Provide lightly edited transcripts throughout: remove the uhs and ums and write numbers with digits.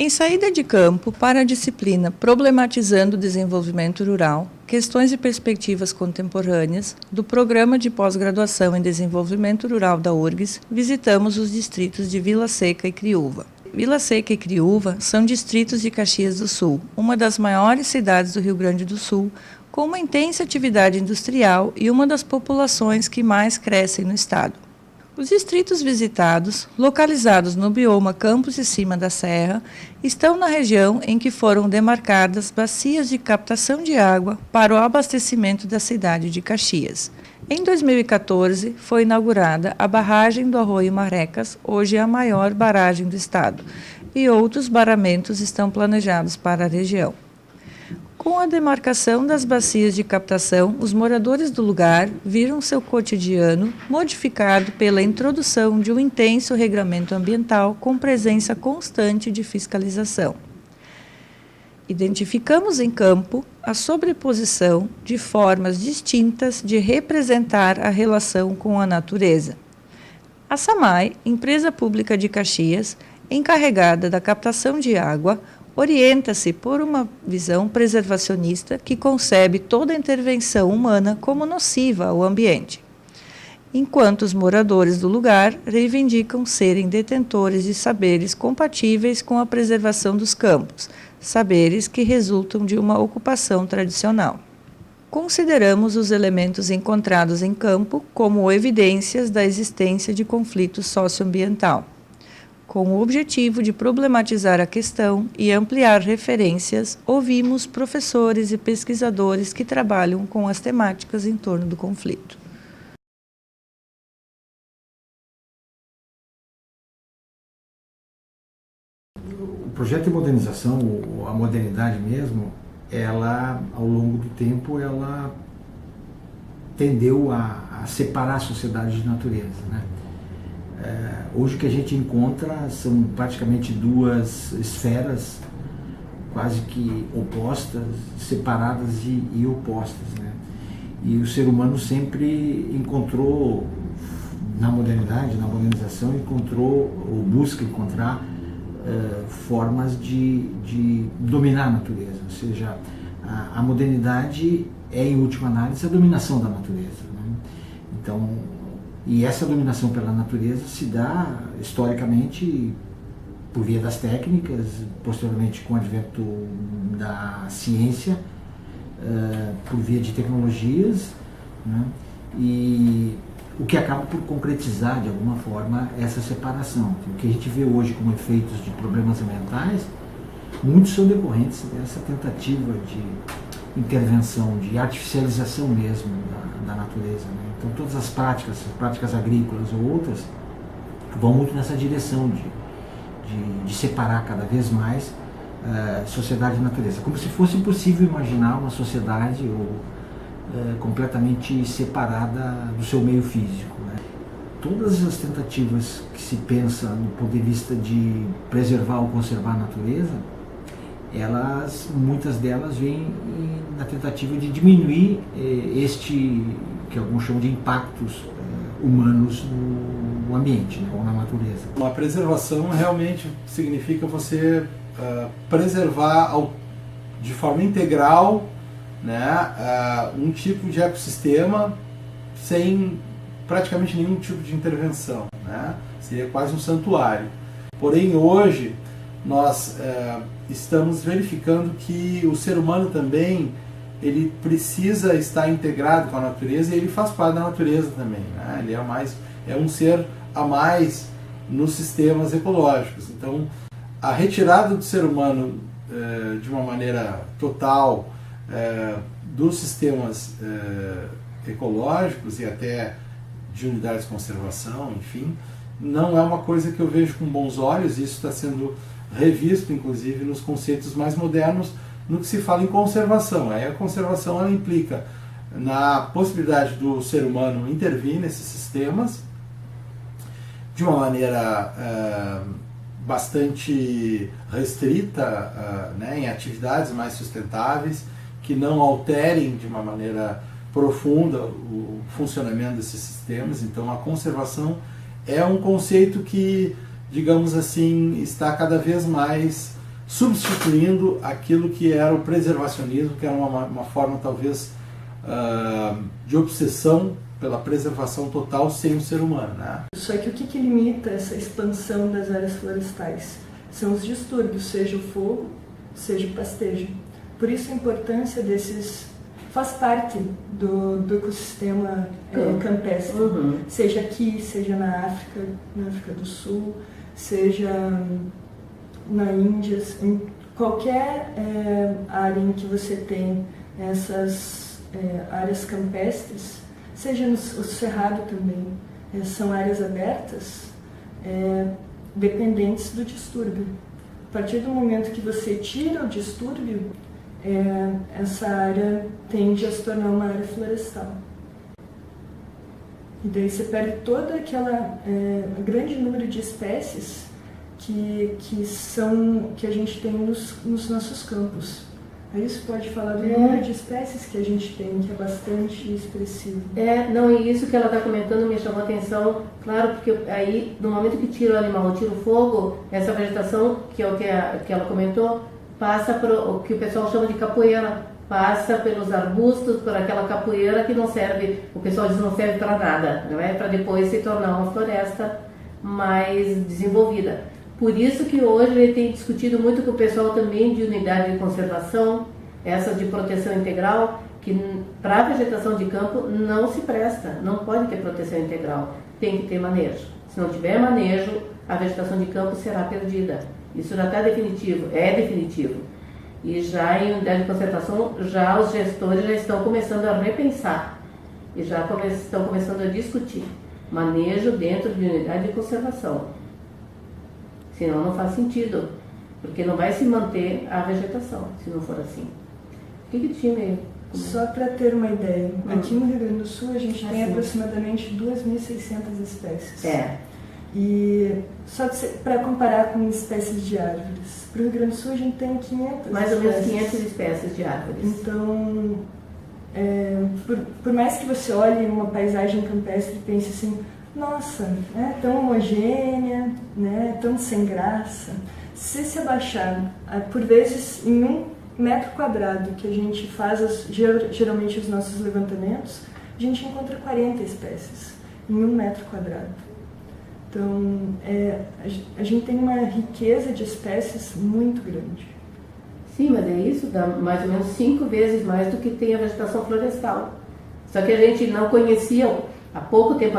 Em saída de campo para a disciplina Problematizando o Desenvolvimento Rural, Questões e Perspectivas Contemporâneas, do Programa de Pós-Graduação em Desenvolvimento Rural da URGS, visitamos os distritos de Vila Seca e Criúva. Vila Seca e Criúva são distritos de Caxias do Sul, uma das maiores cidades do Rio Grande do Sul, com uma intensa atividade industrial e uma das populações que mais crescem no estado. Os distritos visitados, localizados no bioma Campos de Cima da Serra, estão na região em que foram demarcadas bacias de captação de água para o abastecimento da cidade de Caxias. Em 2014, foi inaugurada a barragem do Arroio Marrecas, hoje a maior barragem do estado, e outros barramentos estão planejados para a região. Com a demarcação das bacias de captação, os moradores do lugar viram seu cotidiano modificado pela introdução de um intenso regramento ambiental com presença constante de fiscalização. Identificamos em campo a sobreposição de formas distintas de representar a relação com a natureza. A SAMAI, empresa pública de Caxias, encarregada da captação de água, orienta-se por uma visão preservacionista que concebe toda intervenção humana como nociva ao ambiente, enquanto os moradores do lugar reivindicam serem detentores de saberes compatíveis com a preservação dos campos, saberes que resultam de uma ocupação tradicional. Consideramos os elementos encontrados em campo como evidências da existência de conflito socioambiental, com o objetivo de problematizar a questão e ampliar referências, ouvimos professores e pesquisadores que trabalham com as temáticas em torno do conflito. O projeto de modernização, a modernidade mesmo, ela, ao longo do tempo, ela tendeu a separar a sociedade de natureza, né? Hoje o que a gente encontra são praticamente duas esferas quase que opostas, separadas e opostas, né? E o ser humano sempre encontrou, na modernidade, na modernização, encontrou ou busca encontrar formas de dominar a natureza, ou seja, a modernidade é, em última análise, a dominação da natureza, né? Então, e essa dominação pela natureza se dá, historicamente, por via das técnicas, posteriormente com o advento da ciência, por via de tecnologias, né? E o que acaba por concretizar, de alguma forma, essa separação. O que a gente vê hoje como efeitos de problemas ambientais, muitos são decorrentes dessa tentativa de intervenção, de artificialização mesmo da natureza, né? Então todas as práticas agrícolas ou outras, vão muito nessa direção de separar cada vez mais sociedade e natureza. Como se fosse impossível imaginar uma sociedade completamente separada do seu meio físico, né? Todas as tentativas que se pensa do ponto de vista de preservar ou conservar a natureza, muitas delas vêm na tentativa de diminuir que alguns chamam de impactos humanos no ambiente, né, ou na natureza. A preservação realmente significa você preservar de forma integral, né, um tipo de ecossistema sem praticamente nenhum tipo de intervenção, né? Seria quase um santuário. Porém, hoje, nós estamos verificando que o ser humano também ele precisa estar integrado com a natureza e ele faz parte da natureza também, né? Ele é um ser a mais nos sistemas ecológicos. Então, a retirada do ser humano de uma maneira total dos sistemas ecológicos e até de unidades de conservação, enfim, não é uma coisa que eu vejo com bons olhos. Isso está sendo revisto, inclusive, nos conceitos mais modernos, no que se fala em conservação. Aí a conservação ela implica na possibilidade do ser humano intervir nesses sistemas de uma maneira bastante restrita, né, em atividades mais sustentáveis, que não alterem de uma maneira profunda o funcionamento desses sistemas. Então a conservação é um conceito que, digamos assim, está cada vez mais substituindo aquilo que era o preservacionismo, que era uma forma talvez de obsessão pela preservação total sem o ser humano, né? Só que o que limita essa expansão das áreas florestais? São os distúrbios, seja o fogo, seja o pastejo. Por isso a importância desses faz parte do ecossistema campestre, seja aqui, seja na África do Sul, seja na Índia, em qualquer área em que você tem essas áreas campestres, seja no Cerrado também, são áreas abertas, dependentes do distúrbio. A partir do momento que você tira o distúrbio, essa área tende a se tornar uma área florestal. E daí você perde toda aquela grande número de espécies que a gente tem nos nossos campos. Aí você pode falar do número de espécies que a gente tem, que é bastante expressivo. E isso que ela está comentando me chamou a atenção, claro, porque aí, no momento que tira o animal, tira o fogo, essa vegetação, que é o que ela comentou, passa para o que o pessoal chama de capoeira, passa pelos arbustos, por aquela capoeira que não serve, o pessoal diz não serve para nada, não é? Para depois se tornar uma floresta mais desenvolvida. Por isso que hoje ele tem discutido muito com o pessoal também de unidade de conservação, essa de proteção integral, que para a vegetação de campo não se presta, não pode ter proteção integral, tem que ter manejo. Se não tiver manejo, a vegetação de campo será perdida. Isso já está definitivo, é definitivo. E já em unidade de conservação, já os gestores já estão começando a repensar e já estão começando a discutir manejo dentro de unidade de conservação. Senão não faz sentido, porque não vai se manter a vegetação, se não for assim. O que tinha aí? Só para ter uma ideia, aqui no Rio Grande do Sul a gente tem aproximadamente 2.600 espécies. E só para comparar com espécies de árvores, para o Rio Grande do Sul a gente tem 500 mais ou menos 500 espécies de árvores. Então, por mais que você olhe uma paisagem campestre e pense assim, nossa, tão homogênea, tão sem graça. Se se abaixar, por vezes, em 1 metro quadrado que a gente faz geralmente os nossos levantamentos, a gente encontra 40 espécies em 1 metro quadrado. Então, a gente tem uma riqueza de espécies muito grande. Sim, mas isso dá mais ou menos 5 vezes mais do que tem a vegetação florestal. Só que a gente não conhecia. Há pouco tempo,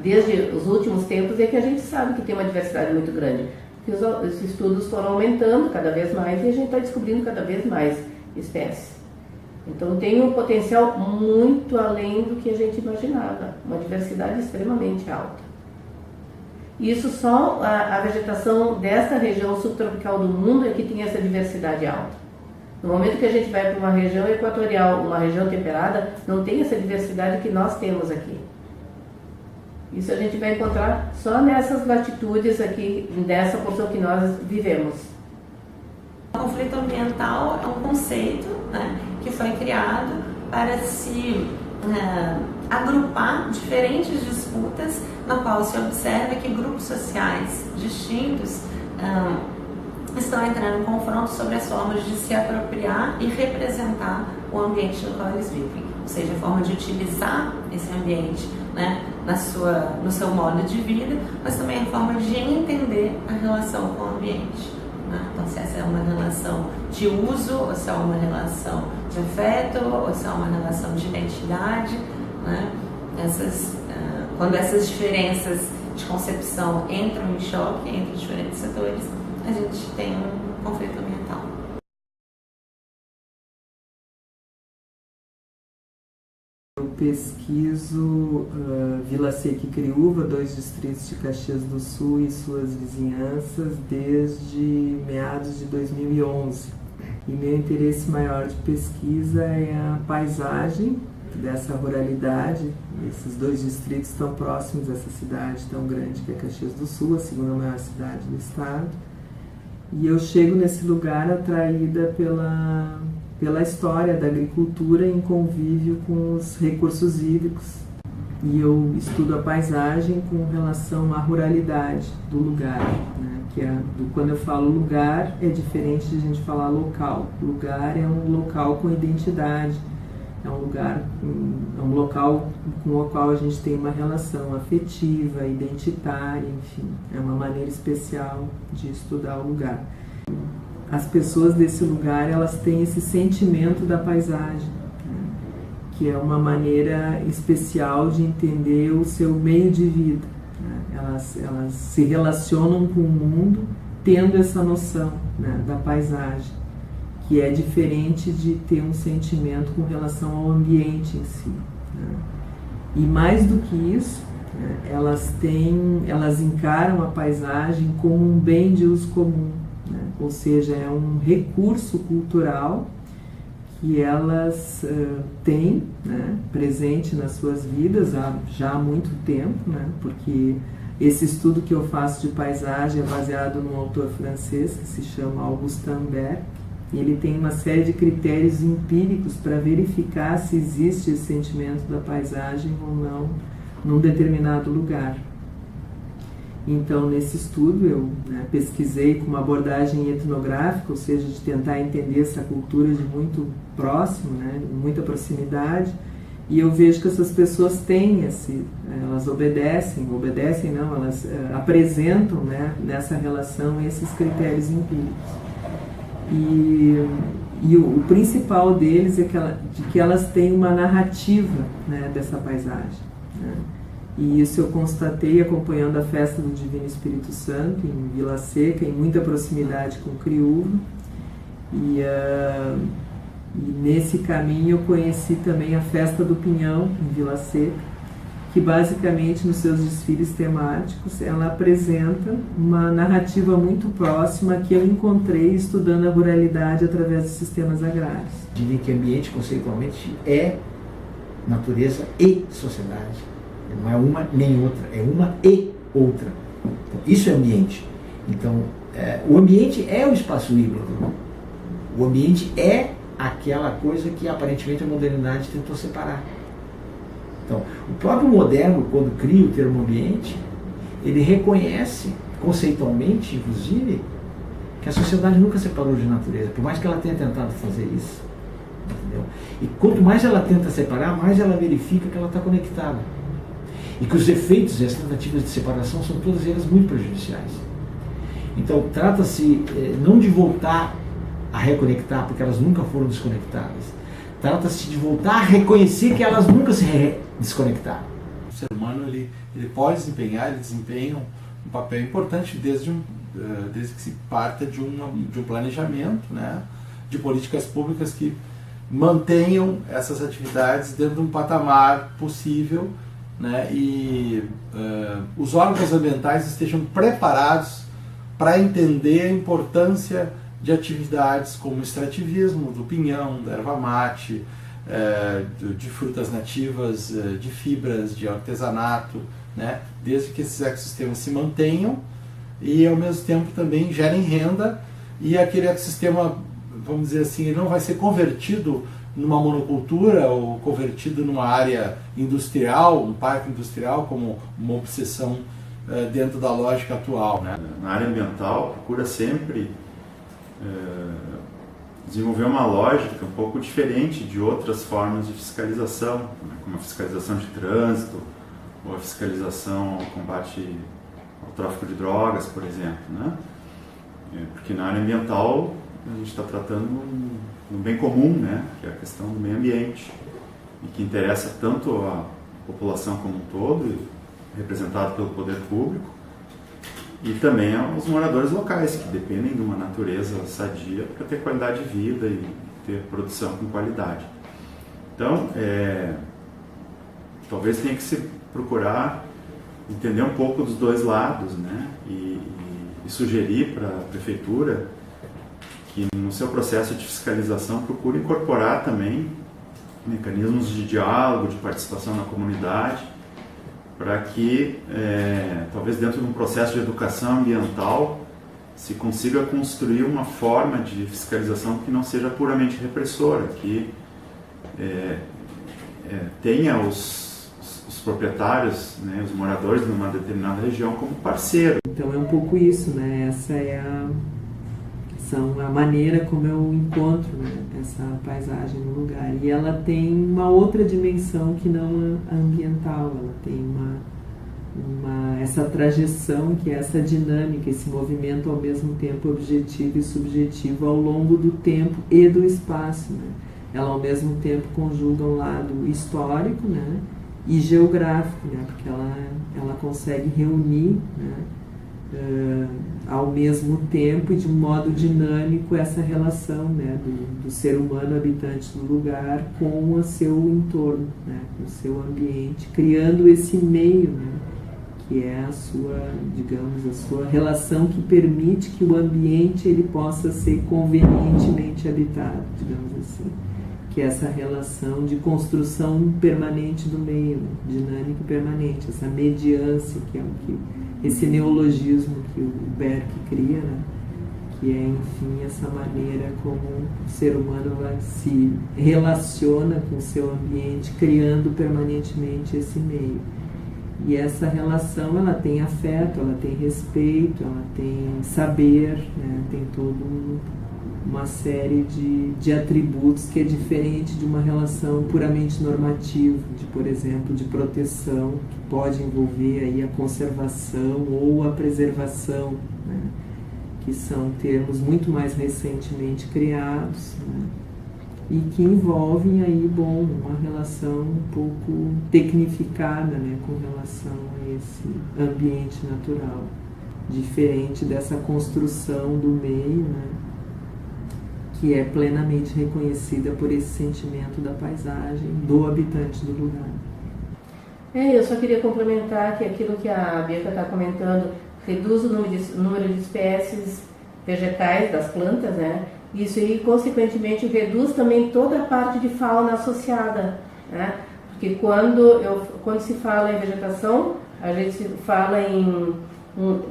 desde os últimos tempos, é que a gente sabe que tem uma diversidade muito grande. Porque os estudos foram aumentando cada vez mais e a gente está descobrindo cada vez mais espécies. Então tem um potencial muito além do que a gente imaginava, uma diversidade extremamente alta. Isso só a vegetação desta região subtropical do mundo é que tem essa diversidade alta. No momento que a gente vai para uma região equatorial, uma região temperada, não tem essa diversidade que nós temos aqui. Isso a gente vai encontrar só nessas latitudes aqui, nessa porção que nós vivemos. O conflito ambiental é um conceito que foi criado para se agrupar diferentes disputas, na qual se observa que grupos sociais distintos estão entrando em confronto sobre as formas de se apropriar e representar o ambiente no qual eles vivem, ou seja, a forma de utilizar esse ambiente no seu modo de vida, mas também a forma de entender a relação com o ambiente. Então, se essa é uma relação de uso, ou se é uma relação de afeto, ou se é uma relação de identidade, quando essas diferenças de concepção entram em choque entre diferentes setores, a gente tem um conflito ambiental. Eu pesquiso Vila Seca e Criúva, 2 distritos de Caxias do Sul e suas vizinhanças, desde meados de 2011. E meu interesse maior de pesquisa é a paisagem dessa ruralidade. Esses 2 distritos estão próximos dessa cidade tão grande que é Caxias do Sul, a segunda maior cidade do estado. E eu chego nesse lugar atraída pela história da agricultura em convívio com os recursos hídricos. e eu estudo a paisagem com relação à ruralidade do lugar, né? Quando eu falo lugar, é diferente de a gente falar local. Lugar é um local com identidade, é um local com o qual a gente tem uma relação afetiva, identitária, enfim, é uma maneira especial de estudar o lugar. As pessoas desse lugar, elas têm esse sentimento da paisagem, né? Que é uma maneira especial de entender o seu meio de vida, né? Elas se relacionam com o mundo tendo essa noção, né, da paisagem, que é diferente de ter um sentimento com relação ao ambiente em si, né? E mais do que isso, né, elas encaram a paisagem como um bem de uso comum, né? Ou seja, é um recurso cultural que elas têm, né, presente nas suas vidas já há muito tempo, né? Porque esse estudo que eu faço de paisagem é baseado num autor francês que se chama Augustin Berg. Ele tem uma série de critérios empíricos para verificar se existe esse sentimento da paisagem ou não num determinado lugar. Então, nesse estudo, eu, né, pesquisei com uma abordagem etnográfica, ou seja, de tentar entender essa cultura de muito próximo, né, muita proximidade, e eu vejo que essas pessoas têm elas elas apresentam, né, nessa relação esses critérios empíricos. E o principal deles é que elas têm uma narrativa, né, dessa paisagem, né? E isso eu constatei acompanhando a festa do Divino Espírito Santo em Vila Seca, em muita proximidade com Criúva. E nesse caminho eu conheci também a Festa do Pinhão, em Vila Seca, que basicamente nos seus desfiles temáticos ela apresenta uma narrativa muito próxima que eu encontrei estudando a ruralidade através dos sistemas agrários. Diria que ambiente conceitualmente é natureza e sociedade. Não é uma nem outra, é uma e outra. Então, isso é ambiente. Então, o ambiente é o espaço híbrido. O ambiente é aquela coisa que aparentemente a modernidade tentou separar. Então, o próprio moderno, quando cria o termo ambiente, ele reconhece, conceitualmente, inclusive, que a sociedade nunca separou de natureza, por mais que ela tenha tentado fazer isso. Entendeu? E quanto mais ela tenta separar, mais ela verifica que ela está conectada. E que os efeitos e as tentativas de separação são todas elas muito prejudiciais. Então, trata-se não de voltar a reconectar, porque elas nunca foram desconectadas. Trata-se de voltar a reconhecer que elas nunca se desconectaram. O ser humano ele pode desempenhar, ele desempenha um papel importante desde que se parta de um planejamento, né, de políticas públicas que mantenham essas atividades dentro de um patamar possível, né, e os órgãos ambientais estejam preparados para entender a importância de atividades como o extrativismo do pinhão, da erva mate, de frutas nativas, de fibras, de artesanato, né, desde que esses ecossistemas se mantenham e ao mesmo tempo também gerem renda, e aquele ecossistema, vamos dizer assim, ele não vai ser convertido numa monocultura ou convertido numa área industrial, um parque industrial, como uma obsessão dentro da lógica atual, né? Na área ambiental, procura sempre desenvolver uma lógica um pouco diferente de outras formas de fiscalização, né? Como a fiscalização de trânsito ou a fiscalização ao combate ao tráfico de drogas, por exemplo, né? Porque na área ambiental a gente está tratando no bem comum, né? Que é a questão do meio ambiente, e que interessa tanto a população como um todo, representada pelo poder público, e também aos moradores locais, que dependem de uma natureza sadia para ter qualidade de vida e ter produção com qualidade. Então, talvez tenha que se procurar entender um pouco dos dois lados, né? E sugerir para a prefeitura que no seu processo de fiscalização procure incorporar também mecanismos de diálogo, de participação na comunidade, para que, talvez dentro de um processo de educação ambiental, se consiga construir uma forma de fiscalização que não seja puramente repressora, que tenha os os proprietários, né, os moradores de uma determinada região como parceiro. Então é um pouco isso, né? Essa é a maneira como eu encontro, né, essa paisagem no lugar. E ela tem uma outra dimensão que não a ambiental, ela tem essa trajeção, que é essa dinâmica, esse movimento ao mesmo tempo objetivo e subjetivo ao longo do tempo e do espaço, né? Ela ao mesmo tempo conjuga um lado histórico, né, e geográfico, né, porque ela consegue reunir, né, ao mesmo tempo e de um modo dinâmico essa relação, né, do ser humano habitante do lugar com o seu entorno, né, com o seu ambiente, criando esse meio, né, que é a sua, digamos, a sua relação que permite que o ambiente ele possa ser convenientemente habitado, digamos assim, que é essa relação de construção permanente do meio, né, dinâmica e permanente, essa mediância que é o que esse neologismo que o Berck cria, né? Que é, enfim, essa maneira como o ser humano se relaciona com o seu ambiente, criando permanentemente esse meio. E essa relação, ela tem afeto, ela tem respeito, ela tem saber, né? Tem toda uma série de atributos que é diferente de uma relação puramente normativa, de, por exemplo, de proteção, que pode envolver aí a conservação ou a preservação, né? Que são termos muito mais recentemente criados, né? E que envolvem aí, uma relação um pouco tecnificada, né, com relação a esse ambiente natural, diferente dessa construção do meio, né, que é plenamente reconhecida por esse sentimento da paisagem, do habitante do lugar. Eu só queria complementar que aquilo que a Bianca está comentando reduz o número de espécies vegetais das plantas, né? Isso aí, consequentemente, reduz também toda a parte de fauna associada, né? Porque quando se fala em vegetação, a gente fala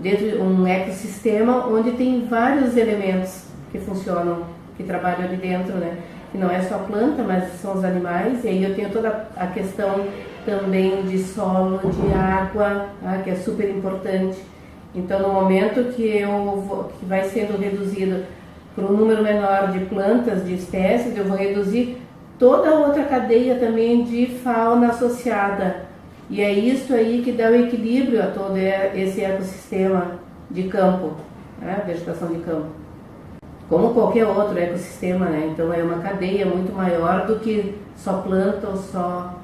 dentro de um ecossistema onde tem vários elementos que funcionam, que trabalham ali dentro, né? Que não é só planta, mas são os animais. E aí eu tenho toda a questão também de solo, de água, tá? Que é super importante. Então, no momento que vai sendo reduzido para um número menor de plantas, de espécies, eu vou reduzir toda a outra cadeia também de fauna associada. E é isso aí que dá o equilíbrio a todo esse ecossistema de campo, né? Vegetação de campo. Como qualquer outro ecossistema, né? Então é uma cadeia muito maior do que só planta ou só...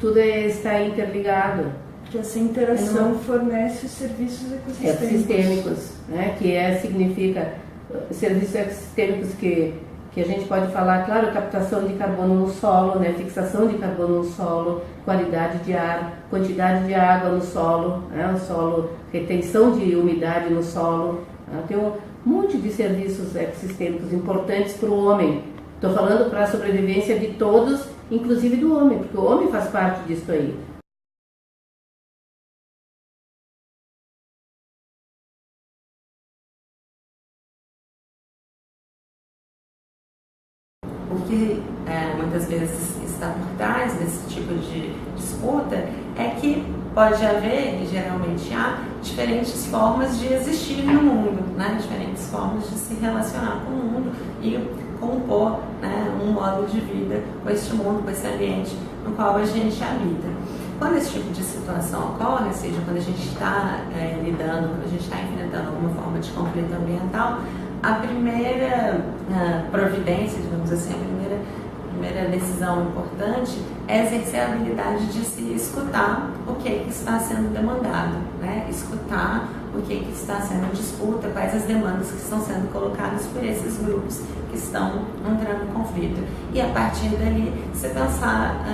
tudo está interligado. Que essa interação fornece os serviços ecossistêmicos, né? Que significa serviços ecossistêmicos que a gente pode falar, claro, captação de carbono no solo, né? Fixação de carbono no solo, qualidade de ar, quantidade de água no solo, né? O solo, retenção de umidade no solo, né? Tem um monte de serviços ecossistêmicos importantes para o homem. Estou falando para a sobrevivência de todos, inclusive do homem, porque o homem faz parte disso aí. O que muitas vezes está por trás desse tipo de disputa é que pode haver, e geralmente há, diferentes formas de existir no mundo, né? Diferentes formas de se relacionar com o mundo e compor, né, um modo de vida com este mundo, com esse ambiente no qual a gente habita. Quando esse tipo de situação ocorre, ou seja, quando a gente está lidando, quando a gente está enfrentando alguma forma de conflito ambiental, a primeira providência, digamos assim, a primeira decisão importante é exercer a habilidade de se escutar o que está sendo demandado, né? Escutar o que está sendo em disputa, quais as demandas que estão sendo colocadas por esses grupos que estão entrando em conflito. E a partir dali, você pensar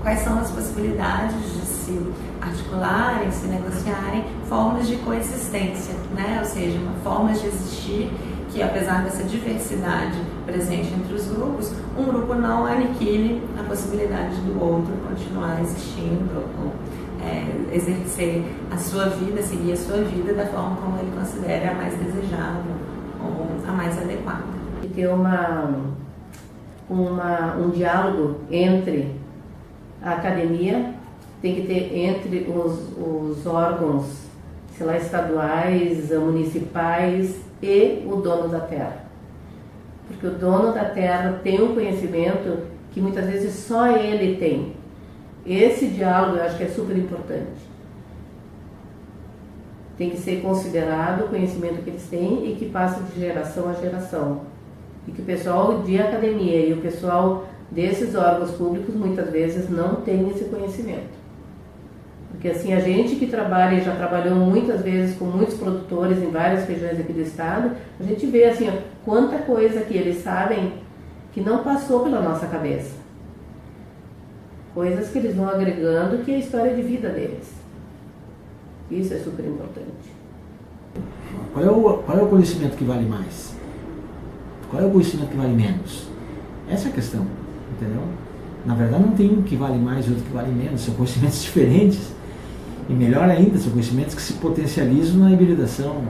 quais são as possibilidades de se articularem, se negociarem formas de coexistência, né? Ou seja, formas de existir que, apesar dessa diversidade presente entre os grupos, um grupo não aniquile a possibilidade do outro continuar existindo, exercer a sua vida, seguir a sua vida da forma como ele considera a mais desejável ou a mais adequada. E ter um diálogo entre a academia, tem que ter entre os órgãos, sei lá, estaduais, municipais e o dono da terra. Porque o dono da terra tem um conhecimento que muitas vezes só ele tem. Esse diálogo eu acho que é super importante. Tem que ser considerado o conhecimento que eles têm e que passa de geração a geração. E que o pessoal de academia e o pessoal desses órgãos públicos muitas vezes não tem esse conhecimento. Porque assim, a gente que trabalha e já trabalhou muitas vezes com muitos produtores em várias regiões aqui do estado, a gente vê assim, ó, quanta coisa que eles sabem que não passou pela nossa cabeça. Coisas que eles vão agregando que é a história de vida deles. Isso é super importante. Qual é o conhecimento que vale mais? Qual é o conhecimento que vale menos? Essa é a questão, entendeu? Na verdade não tem um que vale mais e outro que vale menos, são conhecimentos diferentes. E melhor ainda, são conhecimentos que se potencializam na hibridação.